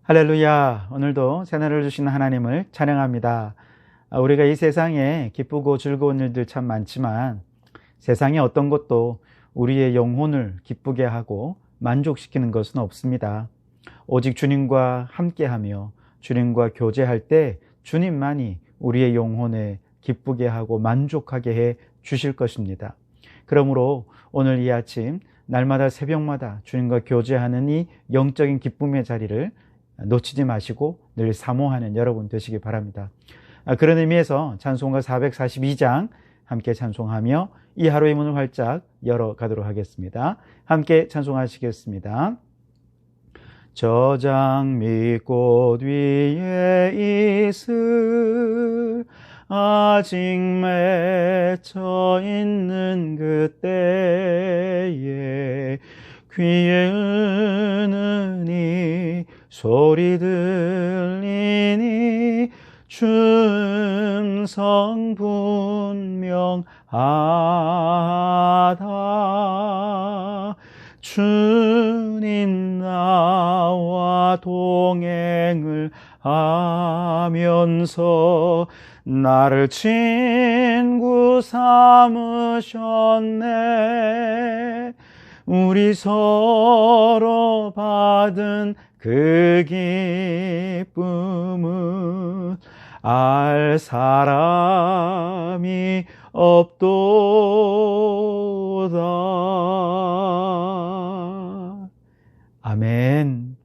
할렐루야. 오늘도 새날을 주신 하나님을 찬양합니다. 우리가 이 세상에 기쁘고 즐거운 일들 참 많지만 세상의 어떤 것도 우리의 영혼을 기쁘게 하고 만족시키는 것은 없습니다. 오직 주님과 함께하며 주님과 교제할 때 주님만이 우리의 영혼에 기쁘게 하고 만족하게 해 주실 것입니다. 그러므로 오늘 이 아침 날마다 새벽마다 주님과 교제하는 이 영적인 기쁨의 자리를 놓치지 마시고 늘 사모하는 여러분 되시기 바랍니다. 그런 의미에서 찬송가 442장 함께 찬송하며 이 하루의 문을 활짝 열어가도록 하겠습니다. 함께 찬송하시겠습니다. 저 장미꽃 위에 있을 아직 맺혀 있는 그때에 귀에 은은히 소리 들리니 주 음성 분명하다. 주님 나와 동행을 하면서 나를 친구 삼으셨네. 우리 서로 받은 그 기쁨은 알 사람이 없도다. 아멘.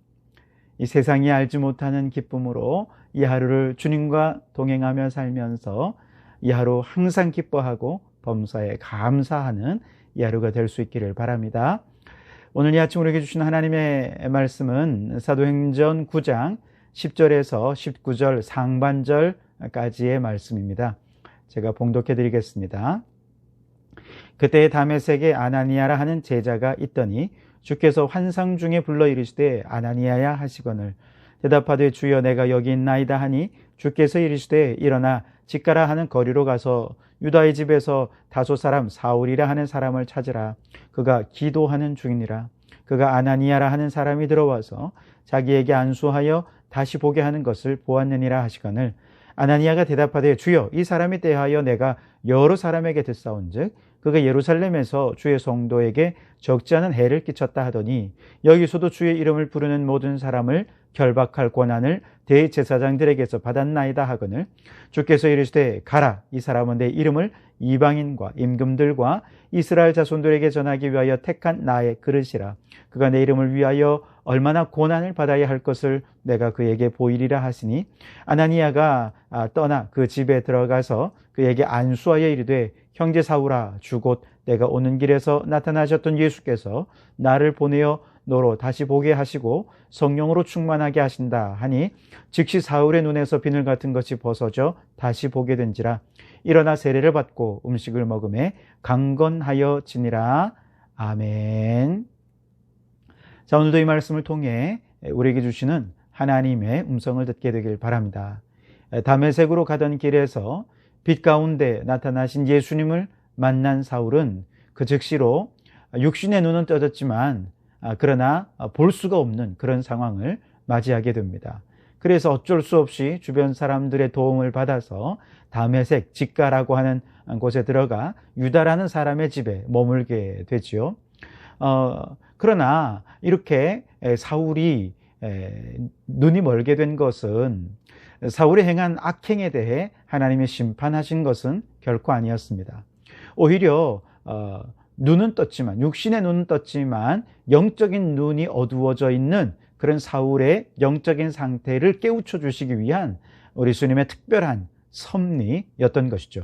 이 세상이 알지 못하는 기쁨으로 이 하루를 주님과 동행하며 살면서 이 하루 항상 기뻐하고 범사에 감사하는 이 하루가 될 수 있기를 바랍니다. 오늘 이 아침 우리에게 주신 하나님의 말씀은 사도행전 9장 10절에서 19절 상반절까지의 말씀입니다. 제가 봉독해 드리겠습니다. 그때 다메섹에 아나니아라 하는 제자가 있더니 주께서 환상 중에 불러 이르시되 아나니아야 하시거늘 대답하되 주여 내가 여기 있나이다 하니 주께서 이르시되 일어나 직가라 하는 거리로 가서 유다의 집에서 다소 사람 사울이라 하는 사람을 찾으라. 그가 기도하는 중이니라. 그가 아나니아라 하는 사람이 들어와서 자기에게 안수하여 다시 보게 하는 것을 보았느니라 하시거늘 아나니아가 대답하되 주여 이 사람이 대하여 내가 여러 사람에게 듣사온즉 그가 예루살렘에서 주의 성도에게 적지 않은 해를 끼쳤다 하더니 여기서도 주의 이름을 부르는 모든 사람을 결박할 권한을 대제사장들에게서 받았나이다 하거늘 주께서 이르시되 가라. 이 사람은 내 이름을 이방인과 임금들과 이스라엘 자손들에게 전하기 위하여 택한 나의 그릇이라. 그가 내 이름을 위하여 얼마나 고난을 받아야 할 것을 내가 그에게 보이리라 하시니 아나니아가 떠나 그 집에 들어가서 그에게 안수하여 이르되 형제 사울아 주 곧 내가 오는 길에서 나타나셨던 예수께서 나를 보내어 너로 다시 보게 하시고 성령으로 충만하게 하신다 하니 즉시 사울의 눈에서 비늘 같은 것이 벗어져 다시 보게 된지라. 일어나 세례를 받고 음식을 먹음에 강건하여 지니라. 아멘. 자, 오늘도 이 말씀을 통해 우리에게 주시는 하나님의 음성을 듣게 되길 바랍니다. 다메섹으로 가던 길에서 빛 가운데 나타나신 예수님을 만난 사울은 그 즉시로 육신의 눈은 떠졌지만 그러나 볼 수가 없는 그런 상황을 맞이하게 됩니다. 그래서 어쩔 수 없이 주변 사람들의 도움을 받아서 다메섹 직가라고 하는 곳에 들어가 유다라는 사람의 집에 머물게 되지요. 그러나 이렇게 사울이 눈이 멀게 된 것은 사울이 행한 악행에 대해 하나님이 심판하신 것은 결코 아니었습니다. 오히려 눈은 떴지만 육신의 눈은 떴지만 영적인 눈이 어두워져 있는 그런 사울의 영적인 상태를 깨우쳐 주시기 위한 우리 주님의 특별한 섭리였던 것이죠.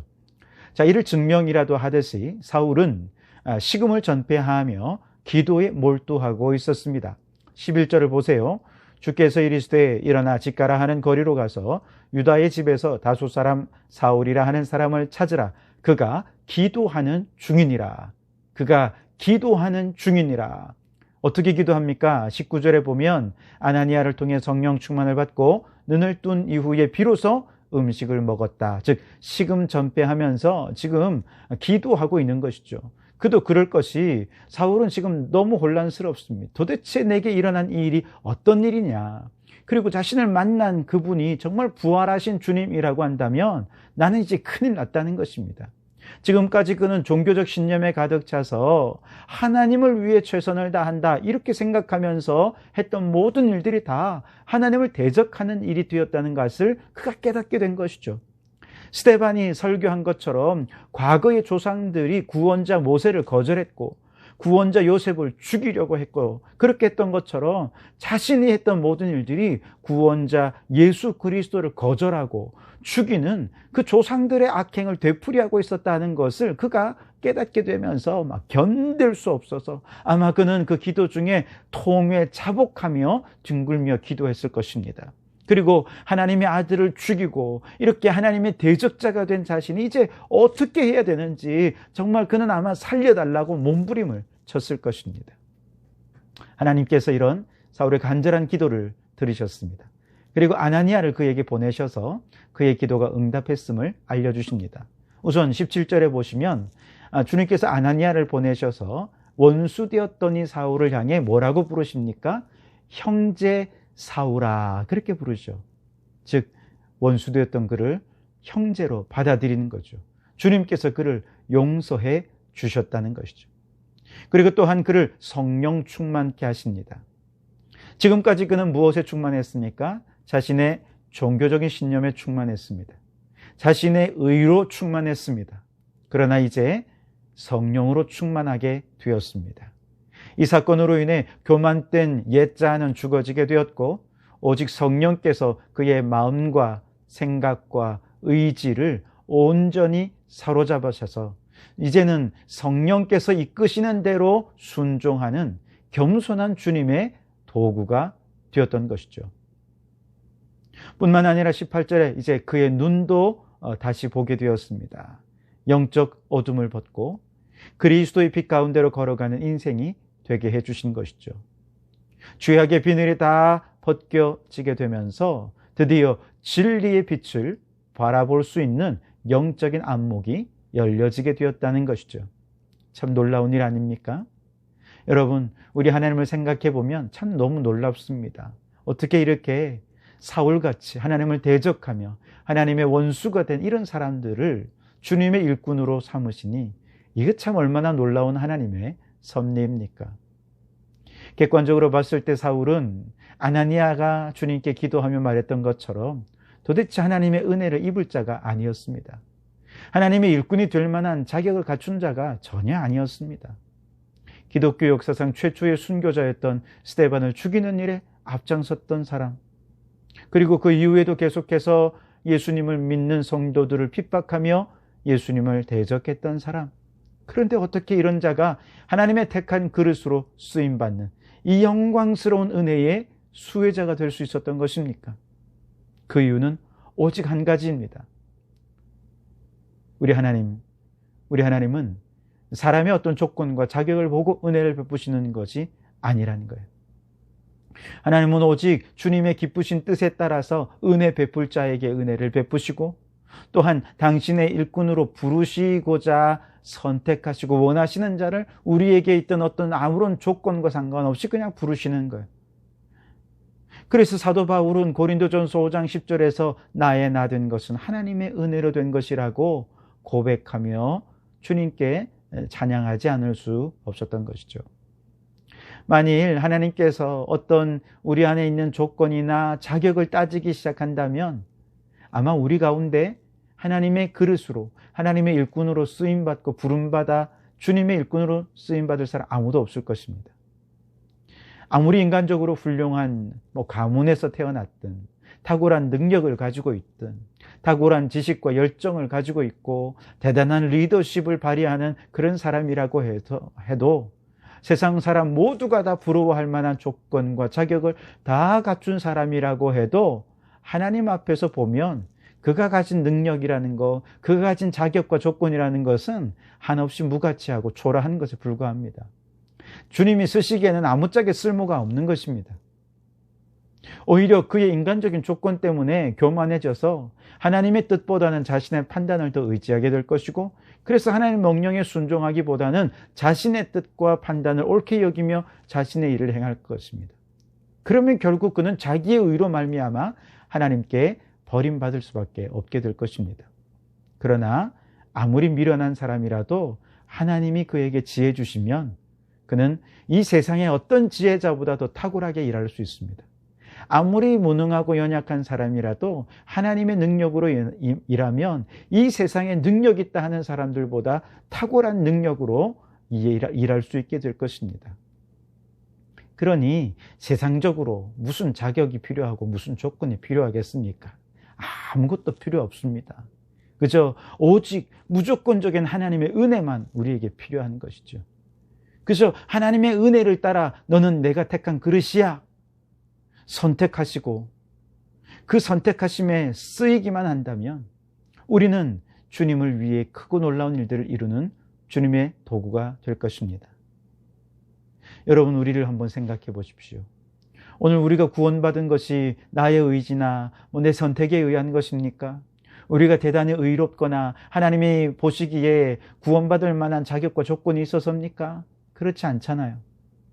자, 이를 증명이라도 하듯이 사울은 식음을 전폐하며 기도에 몰두하고 있었습니다. 11절을 보세요. 주께서 이르시되 일어나 직가라 하는 거리로 가서 유다의 집에서 다소 사람 사울이라 하는 사람을 찾으라. 그가 기도하는 중이니라. 그가 기도하는 중이니라. 어떻게 기도합니까? 19절에 보면 아나니아를 통해 성령 충만을 받고 눈을 뜬 이후에 비로소 음식을 먹었다. 즉 식음 전폐하면서 지금 기도하고 있는 것이죠. 그도 그럴 것이 사울은 지금 너무 혼란스럽습니다. 도대체 내게 일어난 이 일이 어떤 일이냐? 그리고 자신을 만난 그분이 정말 부활하신 주님이라고 한다면 나는 이제 큰일 났다는 것입니다. 지금까지 그는 종교적 신념에 가득 차서 하나님을 위해 최선을 다한다 이렇게 생각하면서 했던 모든 일들이 다 하나님을 대적하는 일이 되었다는 것을 그가 깨닫게 된 것이죠. 스데반이 설교한 것처럼 과거의 조상들이 구원자 모세를 거절했고 구원자 요셉을 죽이려고 했고 그렇게 했던 것처럼 자신이 했던 모든 일들이 구원자 예수 그리스도를 거절하고 죽이는 그 조상들의 악행을 되풀이하고 있었다는 것을 그가 깨닫게 되면서 막 견딜 수 없어서 아마 그는 그 기도 중에 통회 자복하며 뒹굴며 기도했을 것입니다. 그리고 하나님의 아들을 죽이고 이렇게 하나님의 대적자가 된 자신이 이제 어떻게 해야 되는지 정말 그는 아마 살려달라고 몸부림을 쳤을 것입니다. 하나님께서 이런 사울의 간절한 기도를 들으셨습니다. 그리고 아나니아를 그에게 보내셔서 그의 기도가 응답했음을 알려주십니다. 우선 17절에 보시면 주님께서 아나니아를 보내셔서 원수되었더니 사울을 향해 뭐라고 부르십니까? 형제 사울아 그렇게 부르죠. 즉 원수되었던 그를 형제로 받아들이는 거죠. 주님께서 그를 용서해 주셨다는 것이죠. 그리고 또한 그를 성령 충만케 하십니다. 지금까지 그는 무엇에 충만했습니까? 자신의 종교적인 신념에 충만했습니다. 자신의 의로 충만했습니다. 그러나 이제 성령으로 충만하게 되었습니다. 이 사건으로 인해 교만된 옛자는 죽어지게 되었고 오직 성령께서 그의 마음과 생각과 의지를 온전히 사로잡으셔서 이제는 성령께서 이끄시는 대로 순종하는 겸손한 주님의 도구가 되었던 것이죠. 뿐만 아니라 18절에 이제 그의 눈도 다시 보게 되었습니다. 영적 어둠을 벗고 그리스도의 빛 가운데로 걸어가는 인생이 되게 해주신 것이죠. 죄악의 비늘이 다 벗겨지게 되면서 드디어 진리의 빛을 바라볼 수 있는 영적인 안목이 열려지게 되었다는 것이죠. 참 놀라운 일 아닙니까? 여러분, 우리 하나님을 생각해 보면 참 너무 놀랍습니다. 어떻게 이렇게 사울같이 하나님을 대적하며 하나님의 원수가 된 이런 사람들을 주님의 일꾼으로 삼으시니 이게 참 얼마나 놀라운 하나님의 섭리입니까? 객관적으로 봤을 때 사울은 아나니아가 주님께 기도하며 말했던 것처럼 도대체 하나님의 은혜를 입을 자가 아니었습니다. 하나님의 일꾼이 될 만한 자격을 갖춘 자가 전혀 아니었습니다. 기독교 역사상 최초의 순교자였던 스데반을 죽이는 일에 앞장섰던 사람, 그리고 그 이후에도 계속해서 예수님을 믿는 성도들을 핍박하며 예수님을 대적했던 사람, 그런데 어떻게 이런 자가 하나님의 택한 그릇으로 쓰임받는 이 영광스러운 은혜의 수혜자가 될 수 있었던 것입니까? 그 이유는 오직 한 가지입니다. 우리 하나님은 사람의 어떤 조건과 자격을 보고 은혜를 베푸시는 것이 아니라는 거예요. 하나님은 오직 주님의 기쁘신 뜻에 따라서 은혜 베풀 자에게 은혜를 베푸시고 또한 당신의 일꾼으로 부르시고자 선택하시고 원하시는 자를 우리에게 있던 어떤 아무런 조건과 상관없이 그냥 부르시는 거예요. 그래서 사도 바울은 고린도전서 5장 10절에서 나의 나 된 것은 하나님의 은혜로 된 것이라고 고백하며 주님께 찬양하지 않을 수 없었던 것이죠. 만일 하나님께서 어떤 우리 안에 있는 조건이나 자격을 따지기 시작한다면 아마 우리 가운데 하나님의 그릇으로, 하나님의 일꾼으로 쓰임받고 부름받아 주님의 일꾼으로 쓰임받을 사람 아무도 없을 것입니다. 아무리 인간적으로 훌륭한 가문에서 태어났든 탁월한 능력을 가지고 있든 탁월한 지식과 열정을 가지고 있고 대단한 리더십을 발휘하는 그런 사람이라고 해도 세상 사람 모두가 다 부러워할 만한 조건과 자격을 다 갖춘 사람이라고 해도 하나님 앞에서 보면 그가 가진 능력이라는 것, 그가 가진 자격과 조건이라는 것은 한없이 무가치하고 초라한 것에 불과합니다. 주님이 쓰시기에는 아무짝에 쓸모가 없는 것입니다. 오히려 그의 인간적인 조건 때문에 교만해져서 하나님의 뜻보다는 자신의 판단을 더 의지하게 될 것이고, 그래서 하나님의 명령에 순종하기보다는 자신의 뜻과 판단을 옳게 여기며 자신의 일을 행할 것입니다. 그러면 결국 그는 자기의 의로 말미암아 하나님께 버림받을 수밖에 없게 될 것입니다. 그러나 아무리 미련한 사람이라도 하나님이 그에게 지혜 주시면 그는 이 세상의 어떤 지혜자보다 더 탁월하게 일할 수 있습니다. 아무리 무능하고 연약한 사람이라도 하나님의 능력으로 일하면 이 세상에 능력 있다 하는 사람들보다 탁월한 능력으로 일할 수 있게 될 것입니다. 그러니 세상적으로 무슨 자격이 필요하고 무슨 조건이 필요하겠습니까? 아무것도 필요 없습니다. 그저 오직 무조건적인 하나님의 은혜만 우리에게 필요한 것이죠. 그래서 하나님의 은혜를 따라 너는 내가 택한 그릇이야 선택하시고 그 선택하심에 쓰이기만 한다면 우리는 주님을 위해 크고 놀라운 일들을 이루는 주님의 도구가 될 것입니다. 여러분, 우리를 한번 생각해 보십시오. 오늘 우리가 구원받은 것이 나의 의지나 내 선택에 의한 것입니까? 우리가 대단히 의롭거나 하나님이 보시기에 구원받을 만한 자격과 조건이 있어서입니까? 그렇지 않잖아요.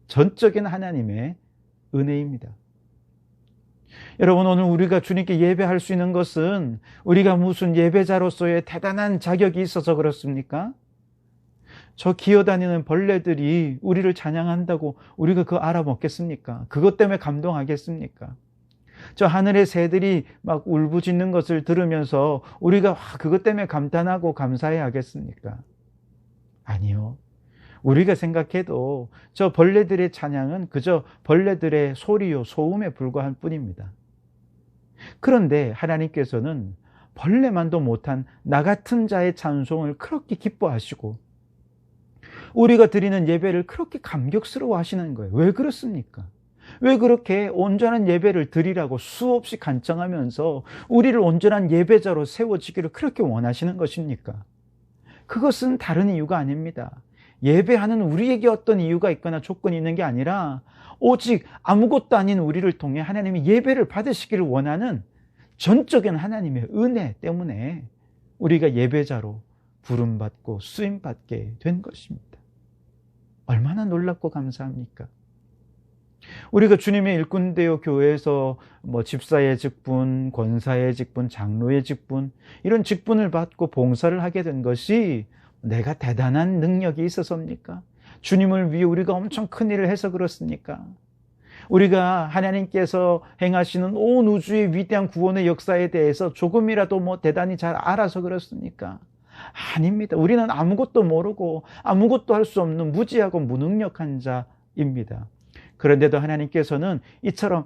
전적인 하나님의 은혜입니다. 여러분, 오늘 우리가 주님께 예배할 수 있는 것은 우리가 무슨 예배자로서의 대단한 자격이 있어서 그렇습니까? 저 기어다니는 벌레들이 우리를 찬양한다고 우리가 그거 알아먹겠습니까? 그것 때문에 감동하겠습니까? 저 하늘의 새들이 막 울부짖는 것을 들으면서 우리가 그것 때문에 감탄하고 감사해야 하겠습니까? 아니요. 우리가 생각해도 저 벌레들의 찬양은 그저 벌레들의 소리요, 소음에 불과할 뿐입니다. 그런데 하나님께서는 벌레만도 못한 나 같은 자의 찬송을 그렇게 기뻐하시고 우리가 드리는 예배를 그렇게 감격스러워 하시는 거예요. 왜 그렇습니까? 왜 그렇게 온전한 예배를 드리라고 수없이 간청하면서 우리를 온전한 예배자로 세워지기를 그렇게 원하시는 것입니까? 그것은 다른 이유가 아닙니다. 예배하는 우리에게 어떤 이유가 있거나 조건이 있는 게 아니라 오직 아무것도 아닌 우리를 통해 하나님이 예배를 받으시기를 원하는 전적인 하나님의 은혜 때문에 우리가 예배자로 부름받고 쓰임받게 된 것입니다. 얼마나 놀랍고 감사합니까? 우리가 주님의 일꾼 되어 교회에서 집사의 직분, 권사의 직분, 장로의 직분 이런 직분을 받고 봉사를 하게 된 것이 내가 대단한 능력이 있어서입니까? 주님을 위해 우리가 엄청 큰 일을 해서 그렇습니까? 우리가 하나님께서 행하시는 온 우주의 위대한 구원의 역사에 대해서 조금이라도 대단히 잘 알아서 그렇습니까? 아닙니다. 우리는 아무것도 모르고 아무것도 할 수 없는 무지하고 무능력한 자입니다. 그런데도 하나님께서는 이처럼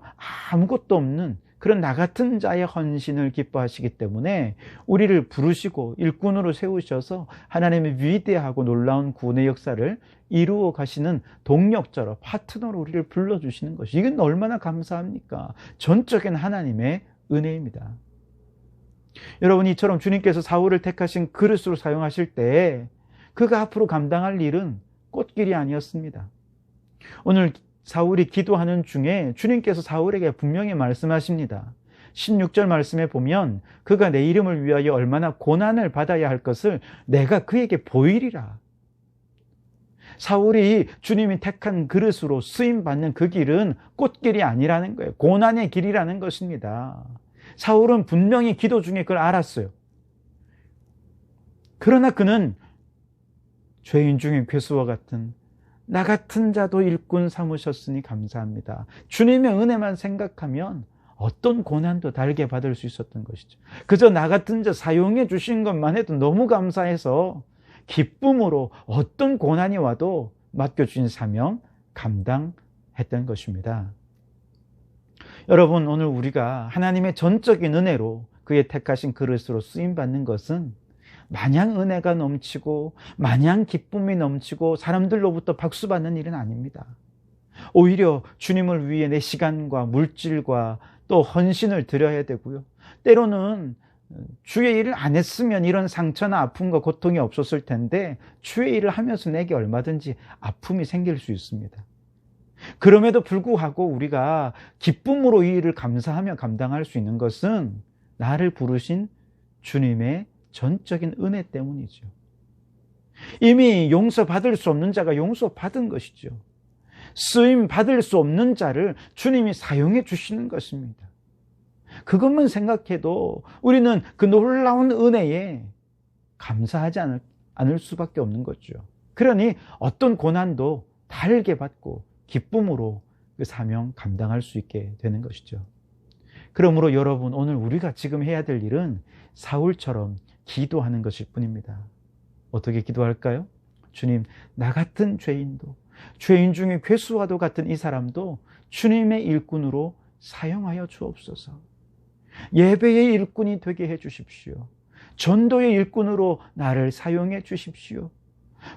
아무것도 없는 그런 나 같은 자의 헌신을 기뻐하시기 때문에 우리를 부르시고 일꾼으로 세우셔서 하나님의 위대하고 놀라운 구원의 역사를 이루어 가시는 동력자로 파트너로 우리를 불러주시는 것이 이건 얼마나 감사합니까? 전적인 하나님의 은혜입니다. 여러분, 이처럼 주님께서 사울을 택하신 그릇으로 사용하실 때 그가 앞으로 감당할 일은 꽃길이 아니었습니다. 오늘 사울이 기도하는 중에 주님께서 사울에게 분명히 말씀하십니다. 16절 말씀에 보면 그가 내 이름을 위하여 얼마나 고난을 받아야 할 것을 내가 그에게 보이리라. 사울이 주님이 택한 그릇으로 쓰임받는 그 길은 꽃길이 아니라는 거예요. 고난의 길이라는 것입니다. 사울은 분명히 기도 중에 그걸 알았어요. 그러나 그는 죄인 중에 괴수와 같은 나 같은 자도 일꾼 삼으셨으니 감사합니다. 주님의 은혜만 생각하면 어떤 고난도 달게 받을 수 있었던 것이죠. 그저 나 같은 자 사용해 주신 것만 해도 너무 감사해서 기쁨으로 어떤 고난이 와도 맡겨주신 사명 감당했던 것입니다. 여러분, 오늘 우리가 하나님의 전적인 은혜로 그의 택하신 그릇으로 쓰임받는 것은 마냥 은혜가 넘치고 마냥 기쁨이 넘치고 사람들로부터 박수받는 일은 아닙니다. 오히려 주님을 위해 내 시간과 물질과 또 헌신을 드려야 되고요. 때로는 주의 일을 안 했으면 이런 상처나 아픔과 고통이 없었을 텐데 주의 일을 하면서 내게 얼마든지 아픔이 생길 수 있습니다. 그럼에도 불구하고 우리가 기쁨으로 이 일을 감사하며 감당할 수 있는 것은 나를 부르신 주님의 전적인 은혜 때문이죠. 이미 용서받을 수 없는 자가 용서받은 것이죠. 쓰임 받을 수 없는 자를 주님이 사용해 주시는 것입니다. 그것만 생각해도 우리는 그 놀라운 은혜에 감사하지 않을 수밖에 없는 거죠. 그러니 어떤 고난도 달게 받고 기쁨으로 그 사명 감당할 수 있게 되는 것이죠. 그러므로 여러분, 오늘 우리가 지금 해야 될 일은 사울처럼 기도하는 것일 뿐입니다. 어떻게 기도할까요? 주님, 나 같은 죄인도, 죄인 중에 괴수와도 같은 이 사람도 주님의 일꾼으로 사용하여 주옵소서. 예배의 일꾼이 되게 해 주십시오. 전도의 일꾼으로 나를 사용해 주십시오.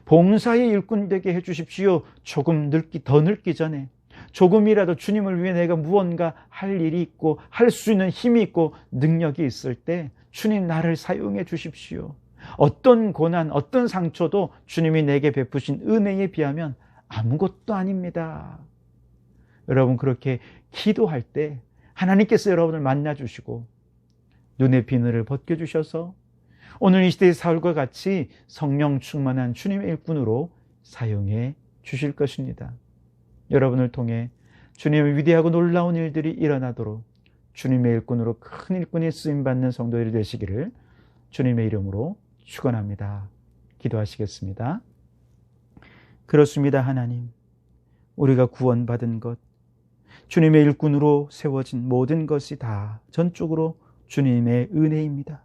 봉사의 일꾼 되게 해 주십시오. 조금 더 늙기 전에 조금이라도 주님을 위해 내가 무언가 할 일이 있고 할 수 있는 힘이 있고 능력이 있을 때 주님, 나를 사용해 주십시오. 어떤 고난, 어떤 상처도 주님이 내게 베푸신 은혜에 비하면 아무것도 아닙니다. 여러분, 그렇게 기도할 때 하나님께서 여러분을 만나주시고 눈의 비늘을 벗겨주셔서 오늘 이 시대의 사울과 같이 성령 충만한 주님의 일꾼으로 사용해 주실 것입니다. 여러분을 통해 주님의 위대하고 놀라운 일들이 일어나도록 주님의 일꾼으로 큰 일꾼이 쓰임받는 성도들이 되시기를 주님의 이름으로 축원합니다. 기도하시겠습니다. 그렇습니다. 하나님, 우리가 구원받은 것, 주님의 일꾼으로 세워진 모든 것이 다 전적으로 주님의 은혜입니다.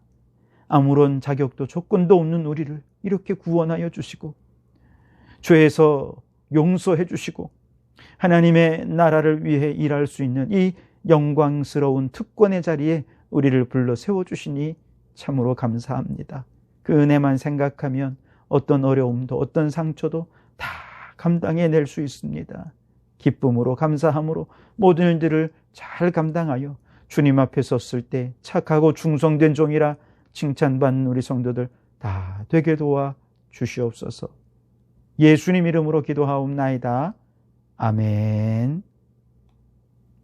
아무런 자격도 조건도 없는 우리를 이렇게 구원하여 주시고 죄에서 용서해 주시고 하나님의 나라를 위해 일할 수 있는 이 영광스러운 특권의 자리에 우리를 불러 세워주시니 참으로 감사합니다. 그 은혜만 생각하면 어떤 어려움도 어떤 상처도 다 감당해낼 수 있습니다. 기쁨으로 감사함으로 모든 일들을 잘 감당하여 주님 앞에 섰을 때 착하고 충성된 종이라 칭찬받는 우리 성도들 다 되게 도와 주시옵소서. 예수님 이름으로 기도하옵나이다. 아멘.